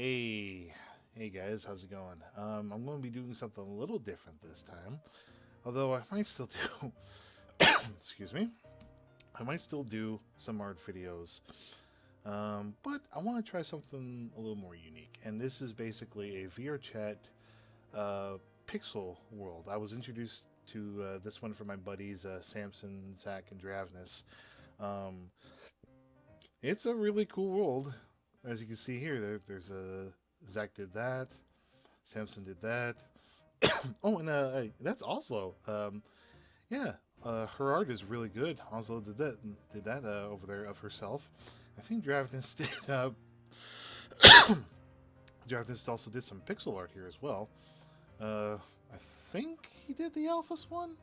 Hey, hey guys, how's it going? I'm going to be doing something a little different this time. Although I might still do, excuse me, I might still do some art videos. But I want to try something a little more unique. And this is basically a VRChat uh, pixel world. I was introduced to this one from my buddies Samson, Zach, and Dravnus. Um, it's a really cool world. As you can see here, there's a Zach did that. Samson did that. Oh, and that's Oslo. Yeah, her art is really good. Oslo did that over there of herself. I think Dravnus did. Dravnus also did some pixel art here as well. I think he did the Alphas one.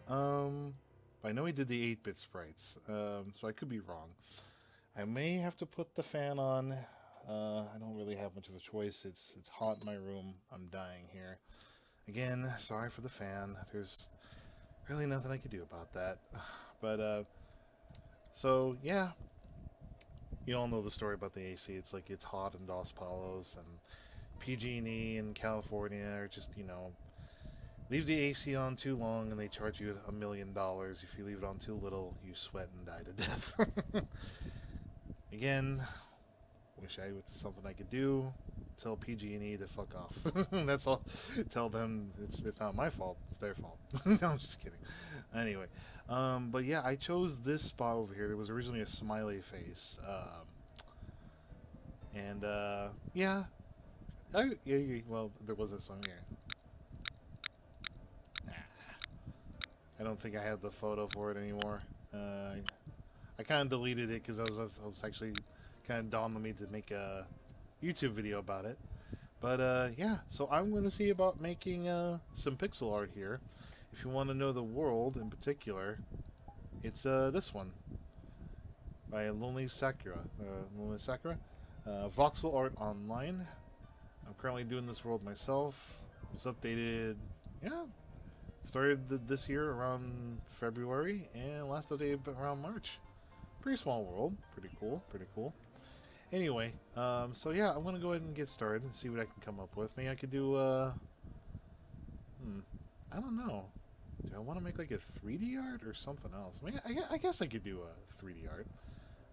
Um, I know he did the 8-bit sprites. So I could be wrong. I may have to put the fan on. I don't really have much of a choice. It's hot in my room. I'm dying here. Again, sorry for the fan. There's really nothing I could do about that. But so yeah, you all know the story about the AC. It's like it's hot in Dos Palos and PG&E in California are just leave the AC on too long and they charge you $1 million. If you leave it on too little, you sweat and die to death. Again, wish I was something I could do. Tell PG&E to fuck off. That's all. Tell them it's not my fault. It's their fault. No, I'm just kidding. Anyway, but yeah, I chose this spot over here. There was originally a smiley face, and yeah, well, there was this one here. I don't think I have the photo for it anymore. I kind of deleted it because I was actually kind of dawned on me to make a YouTube video about it. But yeah, so I'm going to see about making some pixel art here. If you want to know the world in particular, it's this one by Lonely Sakura. Lonely Sakura. Voxel Art Online. I'm currently doing this world myself. It was updated, yeah, started this year around February and last updated around March. Pretty small world. Pretty cool. Pretty cool. Anyway, so yeah, I'm gonna go ahead and get started and see what I can come up with. Maybe I could do, I don't know. Do I want to make like a 3D art or something else? I mean, I guess I could do a 3D art.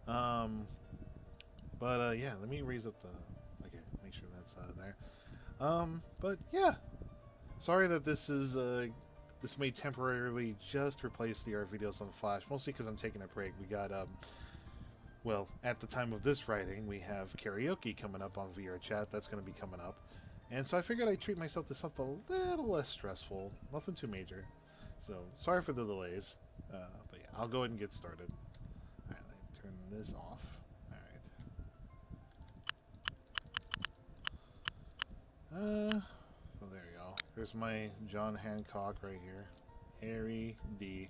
Um, but yeah, let me raise up the. Okay, make sure that's there. But yeah, sorry that this may temporarily just replace the art videos on Flash, mostly because I'm taking a break. We got well, at the time of this writing, we have karaoke coming up on VRChat. That's going to be coming up. And so I figured I'd treat myself to something a little less stressful. Nothing too major. So, sorry for the delays. But yeah, I'll go ahead and get started. Alright, let me turn this off. Alright. So there you go. There's my John Hancock right here. Ari D.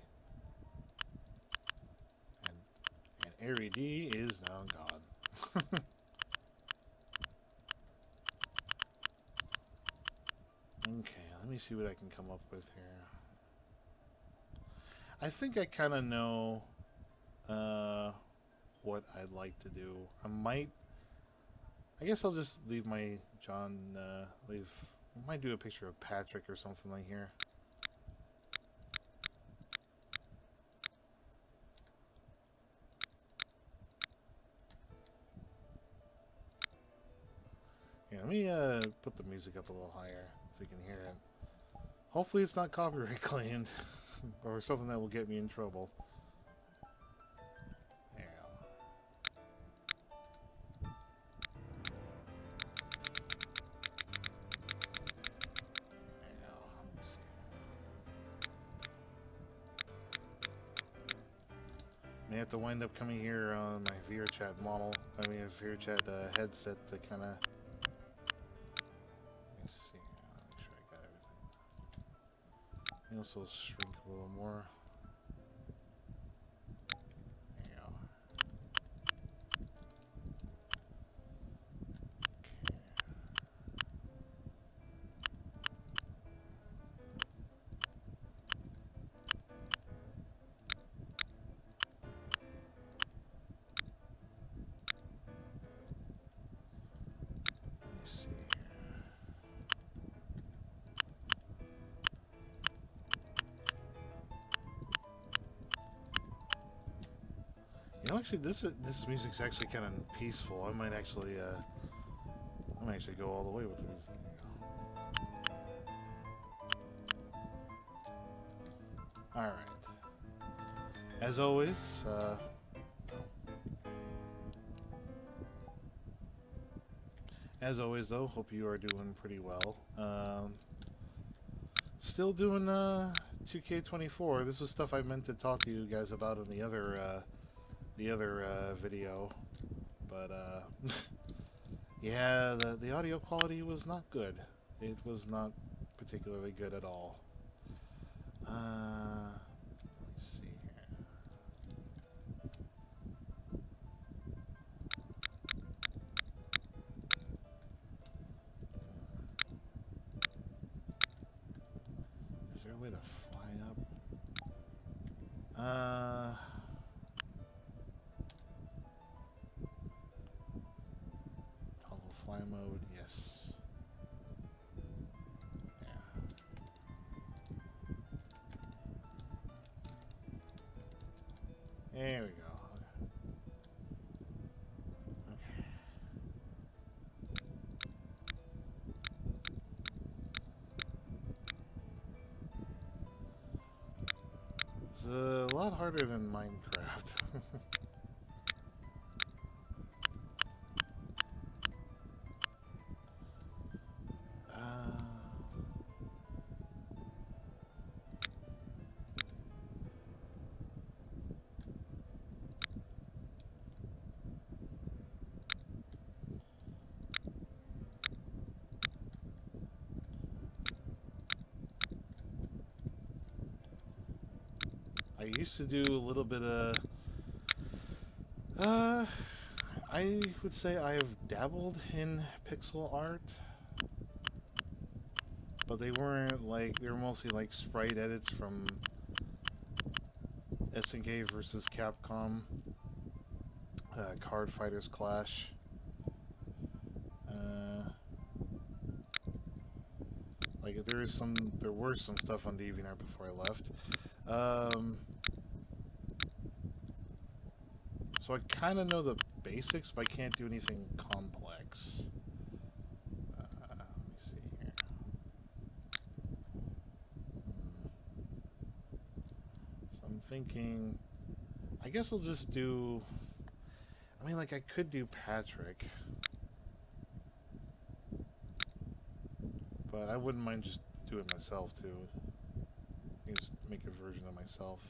And Ari D is now gone. Okay, let me see what I can come up with here. I think I kind of know what I'd like to do. I guess I'll just leave my John, I might do a picture of Patrick or something like here. Yeah, let me put the music up a little higher so you can hear it. Hopefully it's not copyright claimed or something that will get me in trouble. There you go. Let me see. May have to wind up coming here on my VRChat model. I mean, VRChat headset to kind of. Let's see. Make sure I got everything. I also shrink a little more. There you go. You know, actually, this music's actually kind of peaceful. I might actually go all the way with the music. All right. As always, though, hope you are doing pretty well. Still doing 2K24. This was stuff I meant to talk to you guys about in the other video, but yeah, the audio quality was not good. It was not particularly good at all. Let me see here. Is there a way to fly up? Toggle fly mode, yes. Yeah. There we go. Okay. It's a lot harder than Minecraft. I used to do a little bit of I would say I have dabbled in pixel art, but they were mostly like sprite edits from SNK versus Capcom, Card Fighters Clash. Like there were some stuff on DeviantArt before I left. So I kind of know the basics, but I can't do anything complex. Let me see here. So I'm thinking, I guess I'll just do. I mean, like I could do Patrick, but I wouldn't mind just doing it myself too. I can just make a version of myself.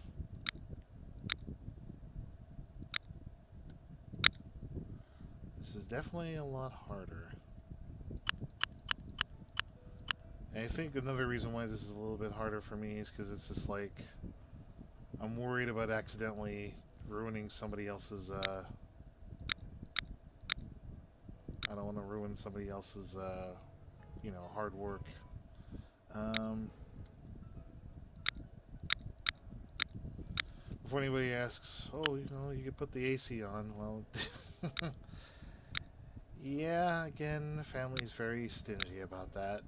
This is definitely a lot harder. And I think another reason why this is a little bit harder for me is because it's just like I'm worried about accidentally ruining somebody else's I don't want to ruin somebody else's hard work. Before anybody asks, oh, you could put the AC on. Well, yeah, again, the family's very stingy about that.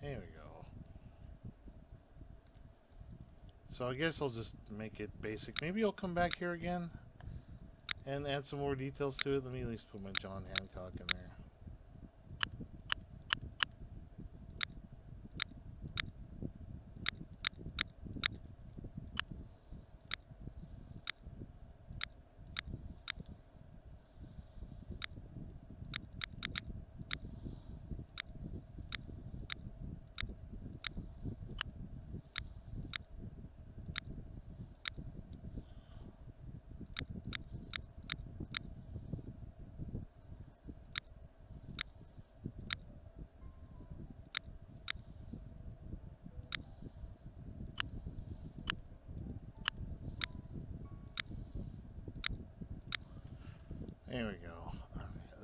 There we go. So I guess I'll just make it basic. Maybe I'll come back here again and add some more details to it. Let me at least put my John Hancock in there.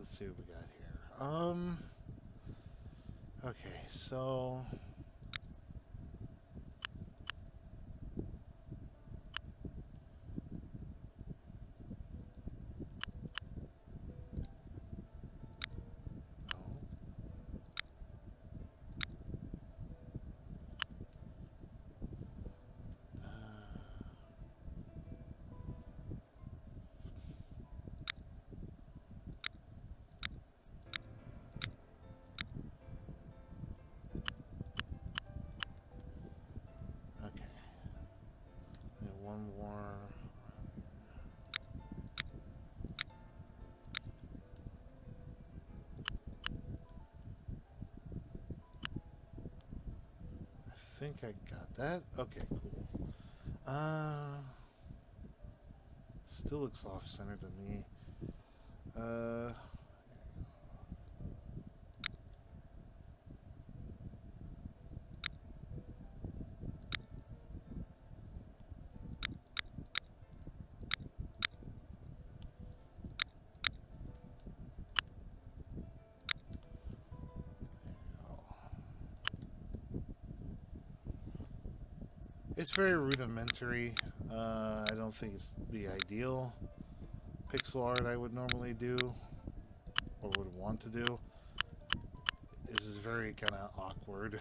let's see what we got here. Okay, so okay, and one more. I think I got that. Okay, cool. Still looks off-center to me. It's very rudimentary. I don't think it's the ideal pixel art I would normally do or would want to do. This is very kind of awkward.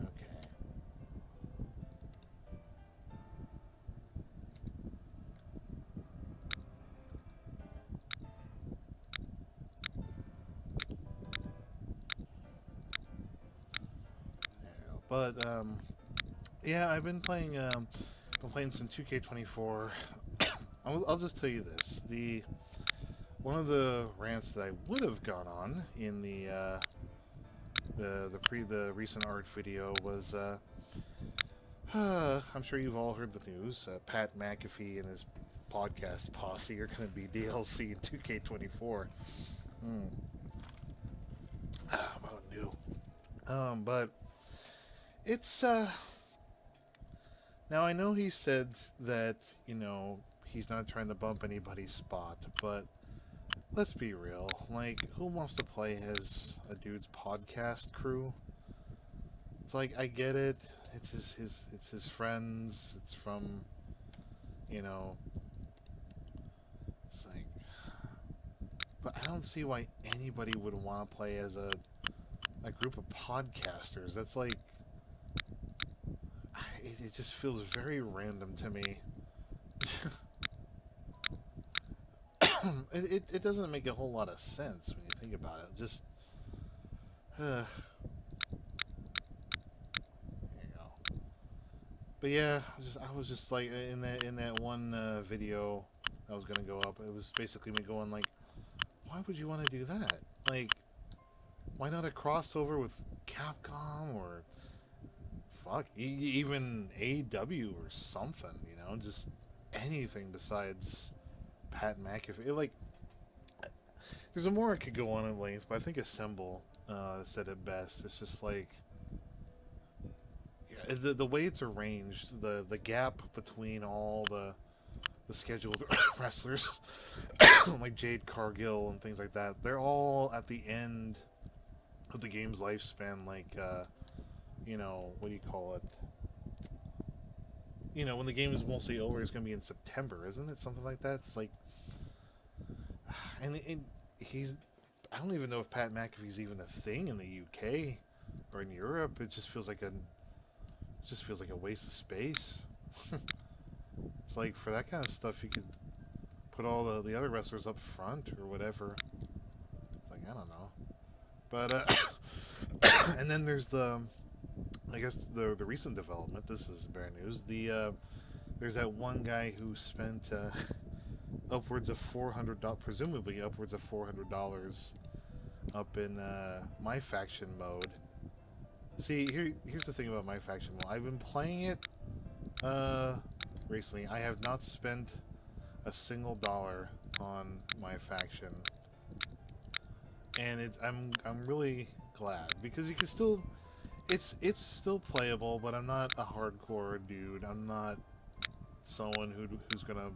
Okay. But yeah, I've been playing some 2K24. I'll just tell you this: one of the rants that I would have gone on in the recent art video was I'm sure you've all heard the news. Pat McAfee and his podcast posse are going to be DLC in 2K24. About new. But it's now I know he said that, he's not trying to bump anybody's spot, but let's be real. Like, who wants to play as a dude's podcast crew? It's like, I get it. It's his friends. It's from, it's like, but I don't see why anybody would want to play as a group of podcasters. That's like, it just feels very random to me. It doesn't make a whole lot of sense when you think about it. Just, there you go. But yeah, I was just like in that one video that was gonna go up. It was basically me going like, why would you want to do that? Like, why not a crossover with Capcom or fuck even AEW or something? Just anything besides Pat McAfee. Like, there's a more I could go on in length, but I think Assemble said it best. It's just like, the way it's arranged, the gap between all the scheduled wrestlers, like Jade Cargill and things like that, they're all at the end of the game's lifespan. Like, what do you call it? When the game is mostly over, it's going to be in September, isn't it? Something like that. It's like, and he's, I don't even know if Pat McAfee's even a thing in the UK or in Europe. It just feels like a waste of space. It's like, for that kind of stuff, you could put all the other wrestlers up front or whatever. It's like, I don't know. But, and then there's I guess the recent development. This is bad news. There's that one guy who spent upwards of $400, presumably upwards of $400, up in my faction mode. See, here's the thing about my faction mode. I've been playing it recently. I have not spent a single dollar on my faction, and I'm really glad, because you can still, it's still playable, but I'm not a hardcore dude. I'm not someone who's gonna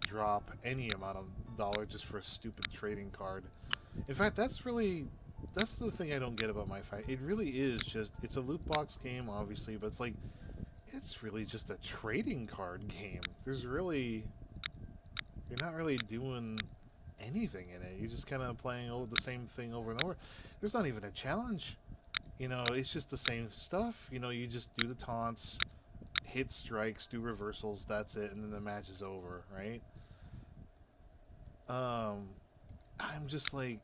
drop any amount of dollar just for a stupid trading card. In fact, that's the thing I don't get about my fight. It really is just, it's a loot box game, obviously, but it's like, it's really just a trading card game. You're not really doing anything in it. You're just kind of playing the same thing over and over. There's not even a challenge. You know, it's just the same stuff. You know, you just do the taunts, hit strikes, do reversals, that's it, and then the match is over, right? I'm just like,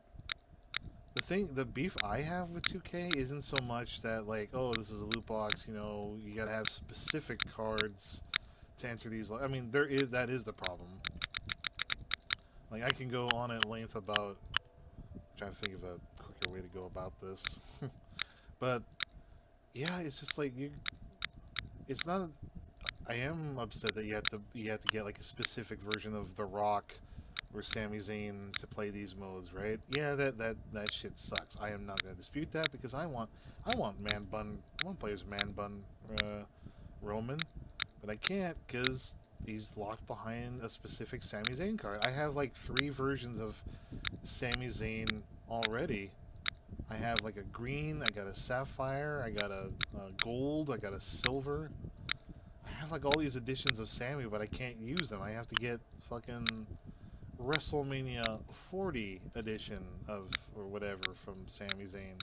the beef I have with 2K isn't so much that, like, oh, this is a loot box, you know, you gotta have specific cards to enter these. I mean, that is the problem. Like, I can go on at length about, I'm trying to think of a quicker way to go about this. But yeah, it's just like it's not. I am upset that you have to get like a specific version of The Rock or Sami Zayn to play these modes, right? Yeah, that shit sucks. I am not going to dispute that because I want man bun. I want to play as man bun Roman, but I can't because he's locked behind a specific Sami Zayn card. I have like 3 versions of Sami Zayn already. I have like a green, I got a sapphire, I got a gold, I got a silver. I have like all these editions of Sammy, but I can't use them. I have to get fucking WrestleMania 40 edition of, or whatever, from Sami Zayn.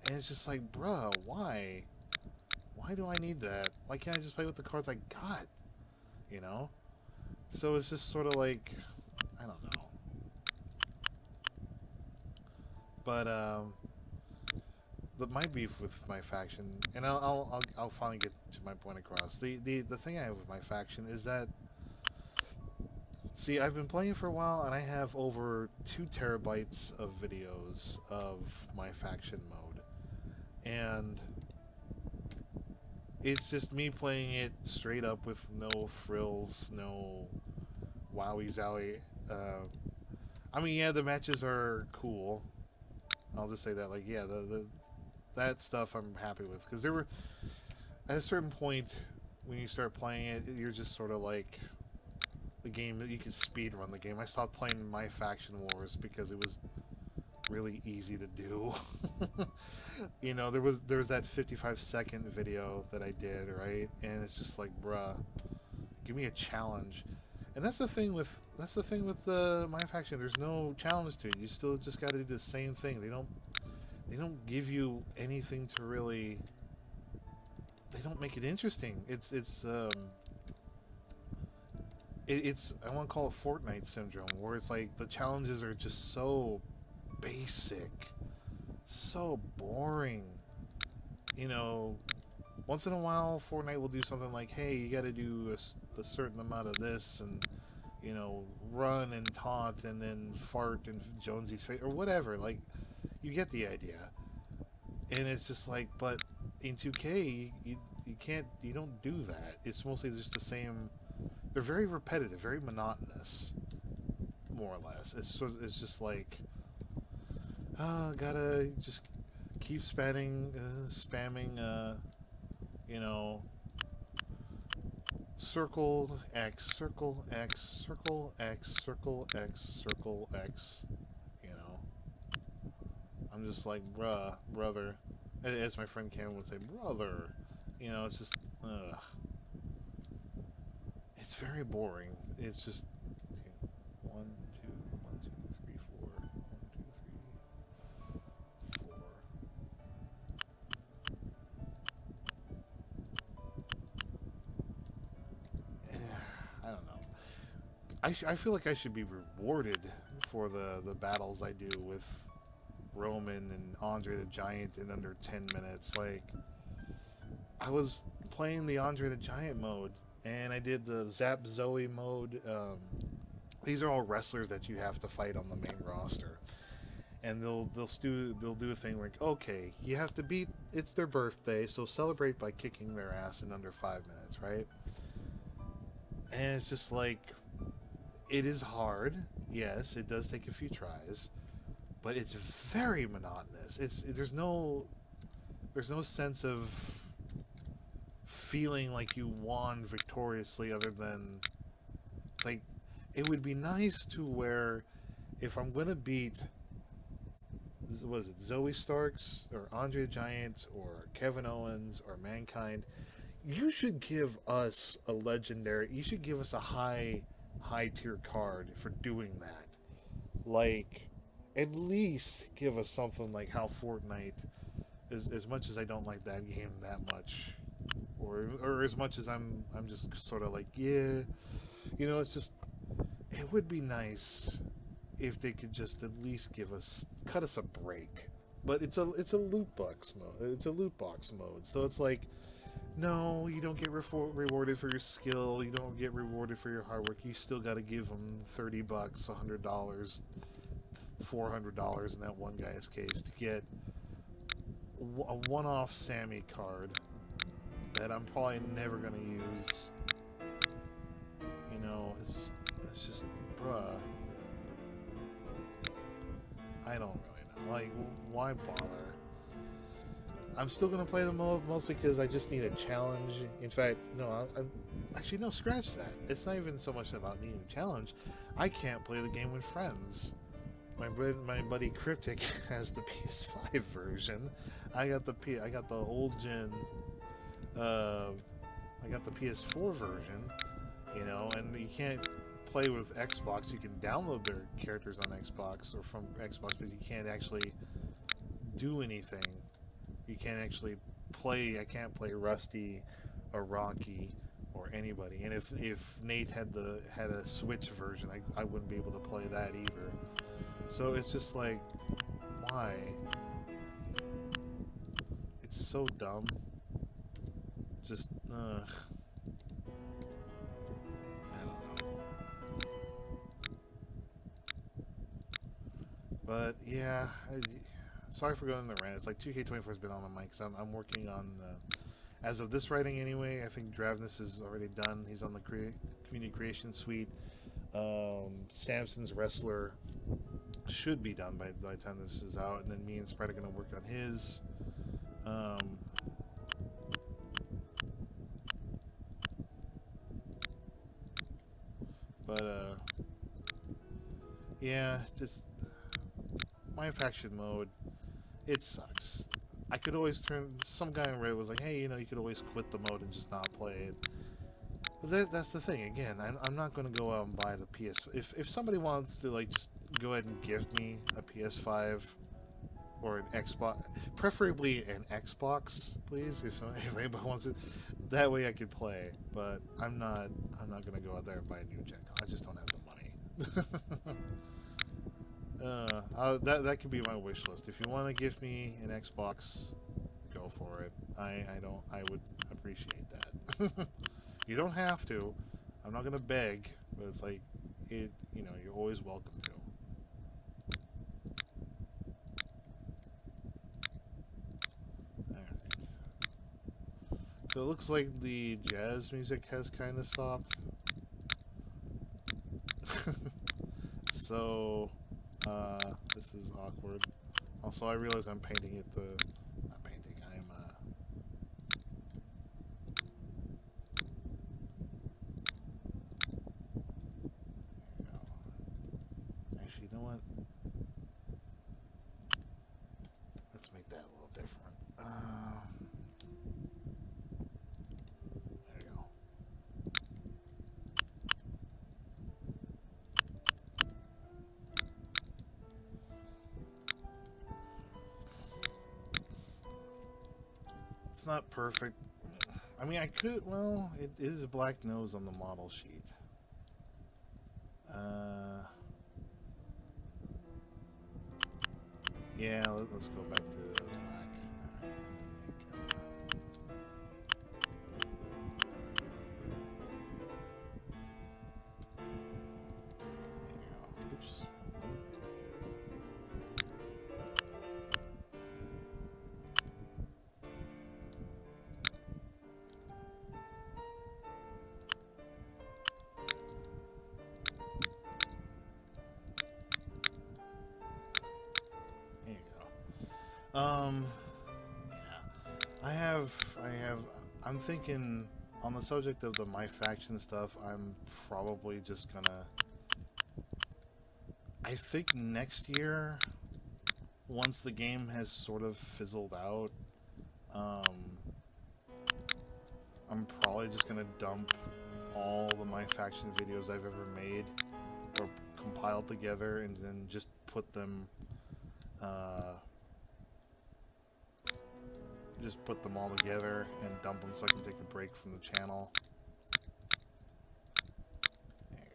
And it's just like, bruh, why? Why do I need that? Why can't I just play with the cards I got? You know? So it's just sort of like, I don't know. But, my beef with my faction, and I'll finally get to my point across. The thing I have with my faction is that, see, I've been playing for a while, and I have over 2 terabytes of videos of my faction mode, and it's just me playing it straight up with no frills, no wowie zowie. I mean, yeah, the matches are cool. I'll just say that, like, yeah, the that stuff I'm happy with, because there were, at a certain point when you start playing it, you're just sort of like, the game that you can speed run the game. I stopped playing my faction wars because it was really easy to do. You know, there was that 55-second video that I did, right? And it's just like, bruh, give me a challenge. And that's the thing with my faction. There's no challenge to it. You still just got to do the same thing. They don't give you anything to really. They don't make it interesting. It's I want to call it Fortnite syndrome, where it's like the challenges are just so basic, so boring. You know, once in a while, Fortnite will do something like, hey, you got to do a certain amount of this, and, you know, run and taunt and then fart in Jonesy's face, or whatever. Like, you get the idea. And it's just like, but in 2K, you don't do that. It's mostly just the same. They're very repetitive, very monotonous, more or less. It's just like, gotta just keep spamming, you know, circle X, circle X, circle X, circle X, circle X. You know, I'm just like, brother, as my friend Cameron would say, brother. You know, it's just, ugh. It's very boring. It's just, okay, 1, 2, 1, 2, 3, 4, 1, 2, 3, 4. I don't know. I feel like I should be rewarded for the battles I do with Roman and Andre the Giant in under 10 minutes. Like, I was playing the Andre the Giant mode, and I did the Zap Zoe mode. These are all wrestlers that you have to fight on the main roster, and they'll do a thing like, okay, you have to beat. It's their birthday, so celebrate by kicking their ass in under 5 minutes, right? And it's just like, it is hard. Yes, it does take a few tries, but it's very monotonous. There's no sense of feeling like you won victoriously, other than, like, it would be nice to where if I'm gonna beat, was it Zoe Starks or Andre the Giant or Kevin Owens or Mankind, you should give us a legendary. You should give us a high tier card for doing that. Like, at least give us something like how Fortnite, as much as I don't like that game that much, or as much as I'm just sort of like, yeah, it's just, it would be nice if they could just at least cut us a break. But it's a loot box mode. It's a loot box mode. So it's like, no, you don't get rewarded for your skill. You don't get rewarded for your hard work. You still got to give them $30, $100, $400 in that one guy's case to get a one-off Sammy card that I'm probably never gonna use. It's just, bruh. I don't really know. Like, why bother? I'm still gonna play the mode mostly because I just need a challenge. In fact, no, actually no. Scratch that. It's not even so much about needing a challenge. I can't play the game with friends. My buddy Cryptic has the PS5 version. I got the old gen. I got the PS4 version. And you can't play with Xbox. You can download their characters on Xbox or from Xbox, but you can't actually do anything. You can't actually play. I can't play Rusty or Rocky or anybody. And if Nate had a Switch version, I wouldn't be able to play that either. So it's just like, why? It's so dumb. Just, ugh. I don't know. But yeah, sorry for going on the rant. It's like 2K24 has been on my mic because I'm working on, as of this writing anyway, I think Dravnus is already done. He's on the community creation suite. Samson's Wrestler should be done by the time this is out, and then me and Sprite are going to work on his. Yeah, just my faction mode, it sucks. I could always some guy in Reddit was like, hey, you could always quit the mode and just not play it. But that's the thing. Again, I'm not going to go out and buy the PS. If somebody wants to just go ahead and gift me a PS5 or an Xbox, preferably an Xbox, please. If anybody wants it, that way I could play. But I'm not going to go out there and buy a new gen. I just don't have the money. That could be my wish list. If you want to gift me an Xbox, go for it. I would appreciate that. You don't have to. I'm not gonna beg, but it's like you're always welcome to. Alright. So it looks like the jazz music has kind of stopped. So this is awkward. Also, I realize I'm painting it not painting. I'm actually, you know what? Let's make that a little different. There you go. It's not perfect. I mean, I could. Well, it is a black nose on the model sheet. Yeah, let's go back to black. Oops. Yeah. I'm thinking on the subject of the My Faction stuff, I'm probably just gonna I think next year, once the game has sort of fizzled out, I'm probably just gonna dump all the My Faction videos I've ever made or compiled together and then just put them all together and dump them so I can take a break from the channel. There you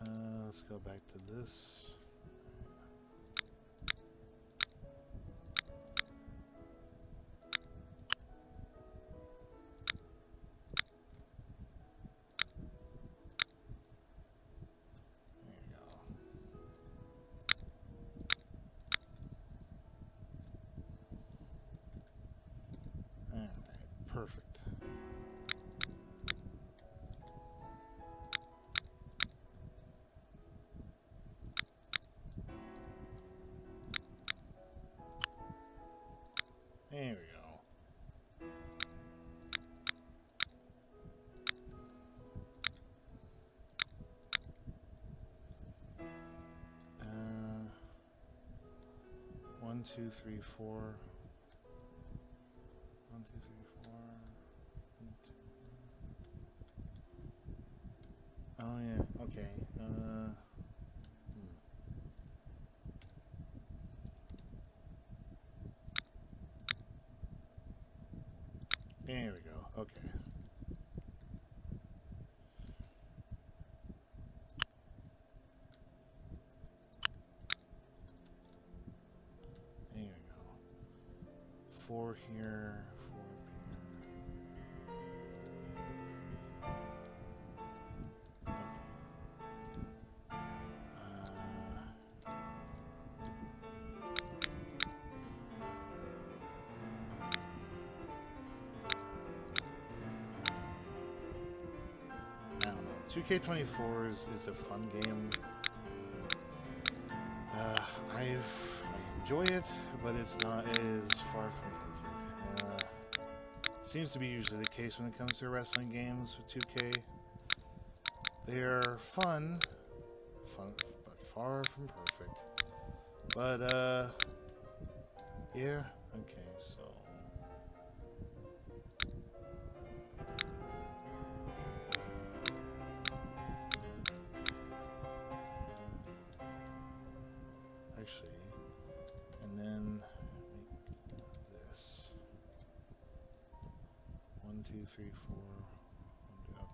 go. Let's go back to this. Perfect. There we go. One, two, three, four. 1, 2, 3, 4. 1, 2. Oh yeah. Okay. There we go. Okay. There we go. 4 here. 4 here. I don't know. 2K24 is a fun game. I enjoy it, but it is far from perfect. Seems to be usually the case when it comes to wrestling games with 2K. They're fun, but far from perfect. But yeah, okay, so. Actually, and then make this 1, 2, 3, 4. Okay.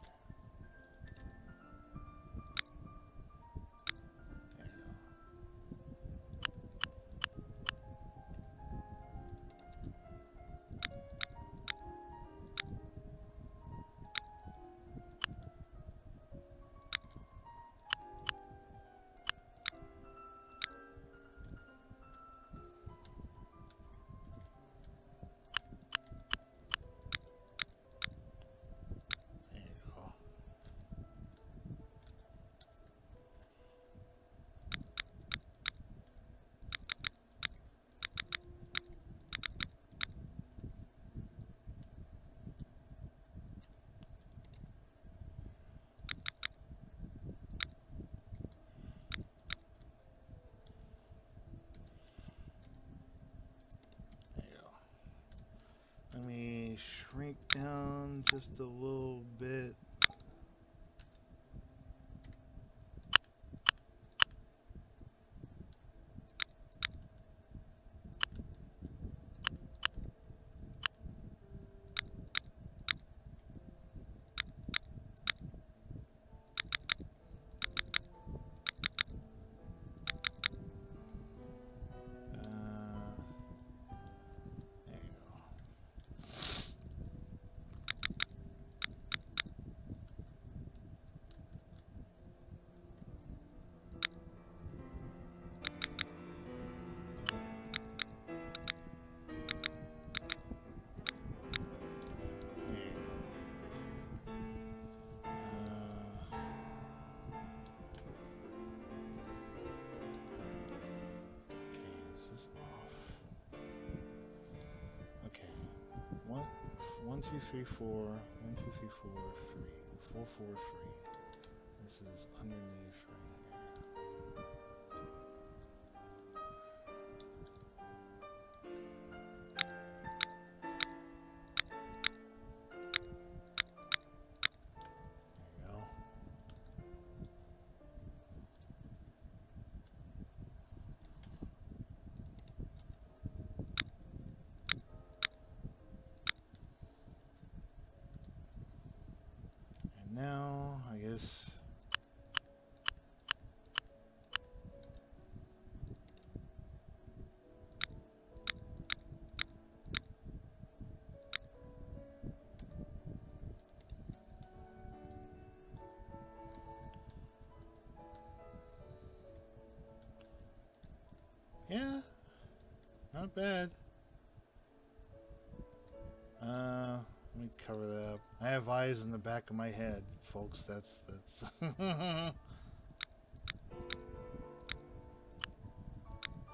There you go. Let me shrink down just a little bit. This is off. Okay. 1, 2, 3, 4. 1, 2, 3, 4, 3. 4, 4, 3. This is underneath right here. There you go. And now, I guess... Yeah, not bad. Let me cover that up. I have eyes in the back of my head, folks. That's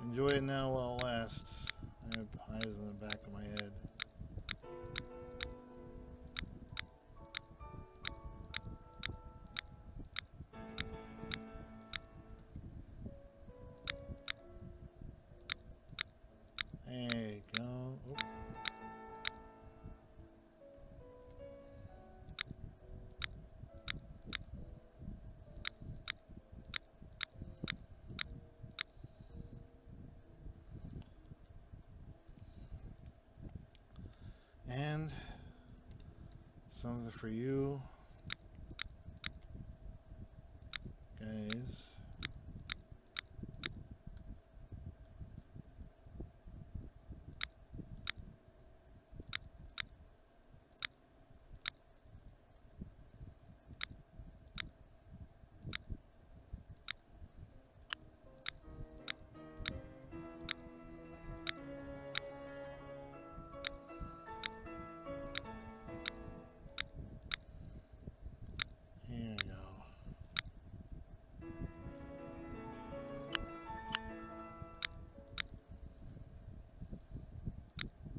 Enjoy it now while it lasts. I have eyes in the back of my head. There you go. Oop. And something for you guys. Here we go.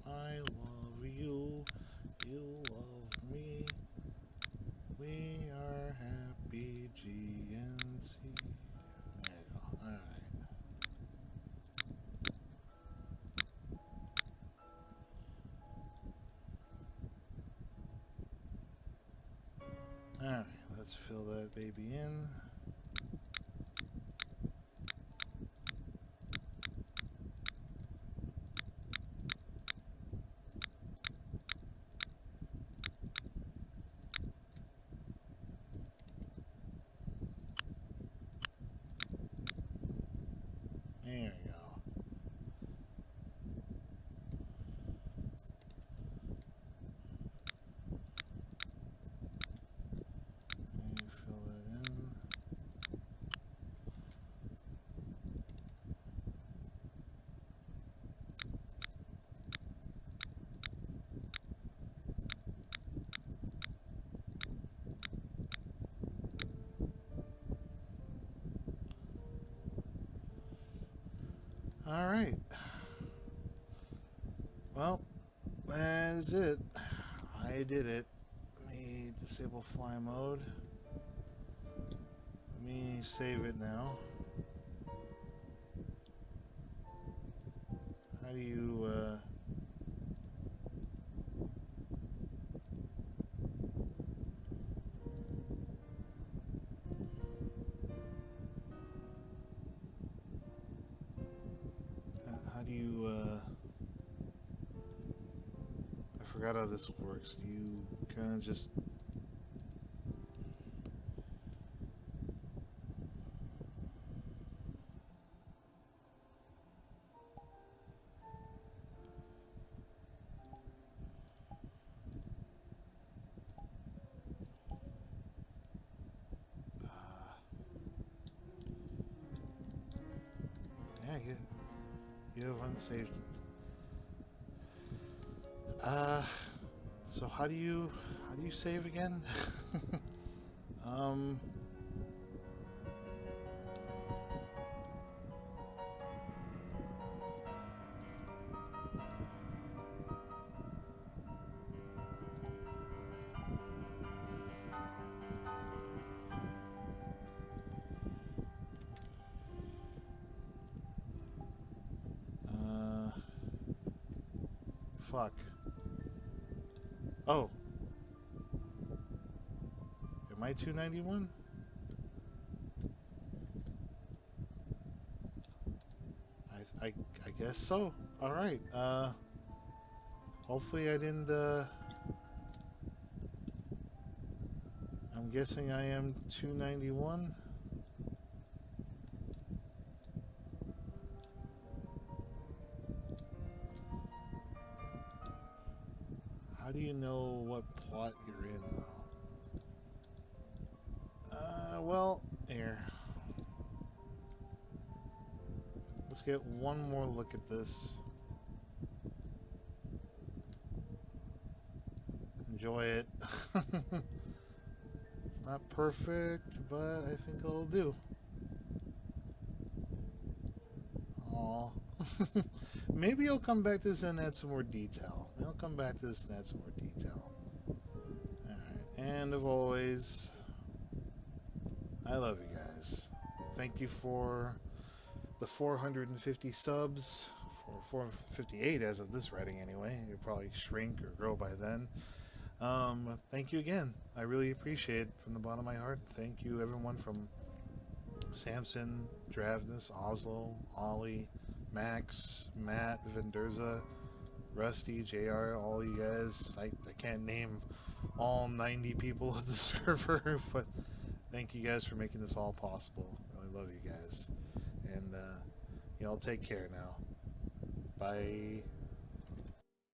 I love you, you love me. We are happy GNC. There you go. Alright. Alright, let's fill that baby in. There we go. And fill that in. All right. Well, that is it. I did it. Let me disable fly mode. Let me save it now. How do you, I forgot how this works. Do you kind of just... yeah, you have unsaved. So how do you save again? Fuck. Oh. Am I 291? I guess so. Alright, hopefully I didn't, I'm guessing I am 291. How do you know what plot you're in, though? Well, here. Let's get one more look at this. Enjoy it. It's not perfect, but I think it'll do. Aww. Maybe I'll come back to this and add some more detail. I'll come back to this and add some more detail. Alright, and as always, I love you guys. Thank you for the 450 subs, for 458 as of this writing anyway. It'll probably shrink or grow by then. Thank you again. I really appreciate it from the bottom of my heart. Thank you everyone from Samson, Dravnus, Oslo, Ollie, Max, Matt, Venderza, Rusty, JR, all you guys. I can't name all 90 people of the server, but thank you guys for making this all possible. Really love you guys. And, y'all take care now. Bye.